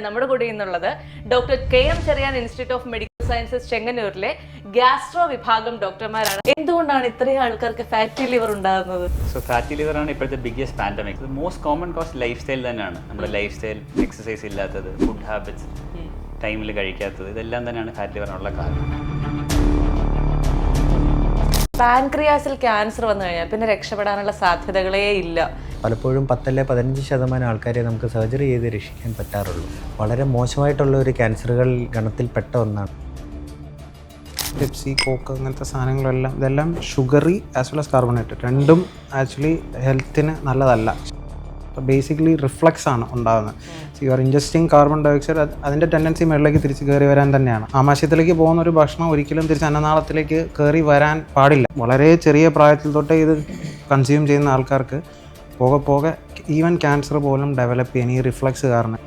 നമ്മുടെ കൂടെ ഇന്നുള്ളത് doctor K M. Cherian institute of medical sciences ചെങ്ങന്നൂരിലെ ഗ്യാസ്ട്രോ വിഭാഗം ഡോക്ടർമാരാണ്. എന്തുകൊണ്ടാണ് ഇത്രയും ആൾക്കാർക്ക് ഫാറ്റി ലിവർ ഉണ്ടാകുന്നത്? ഫാറ്റി ലിവർ ആണ് ഇപ്പോഴത്തെ biggest pandemic. Most common cause lifestyle തന്നെയാണ്. നമ്മുടെ ലൈഫ് സ്റ്റൈൽ, എക്സസൈസ് ഇല്ലാത്തത്, ഫുഡ് ഹാബിറ്റ്സ് ടൈമിൽ കഴിക്കാത്തത്, ഇതെല്ലാം തന്നെയാണ് ഫാറ്റി ലിവറിനുള്ള കാരണം. പാൻക്രിയാസിൽ ക്യാൻസർ വന്നു കഴിഞ്ഞാൽ പിന്നെ രക്ഷപ്പെടാനുള്ള സാധ്യതകളേ ഇല്ല. പലപ്പോഴും 10-15% ആൾക്കാരെ നമുക്ക് സർജറി ചെയ്ത് രക്ഷിക്കാൻ പറ്റാറുള്ളൂ. വളരെ മോശമായിട്ടുള്ള ഒരു ക്യാൻസറുകൾ ഗണത്തിൽപ്പെട്ട ഒന്നാണ്. പെപ്സി, കോക്ക് അങ്ങനത്തെ സാധനങ്ങളെല്ലാം ഇതെല്ലാം sugary as well as carbonated, രണ്ടും ആക്ച്വലി ഹെൽത്തിന് നല്ലതല്ല. അപ്പോൾ ബേസിക്കലി റിഫ്ലക്സ് ആണ് ഉണ്ടാകുന്നത്. യു ആർ ഇൻജസ്റ്റിങ് കാർബൺ ഡയോക്സൈഡ്, അതിൻ്റെ ടെൻഡൻസി മുകളിലേക്ക് തിരിച്ച് കയറി വരാൻ തന്നെയാണ്. ആമാശയത്തിലേക്ക് പോകുന്ന ഒരു ഭക്ഷണം ഒരിക്കലും തിരിച്ച് അന്നനാളത്തിലേക്ക് കയറി വരാൻ പാടില്ല. വളരെ ചെറിയ പ്രായത്തിൽ തൊട്ടേ ഇത് കൺസ്യൂം ചെയ്യുന്ന ആൾക്കാർക്ക് പോകെ ഈവൻ ക്യാൻസർ പോലും ഡെവലപ്പ് ചെയ്യാൻ ഈ റിഫ്ലക്സ് കാരണം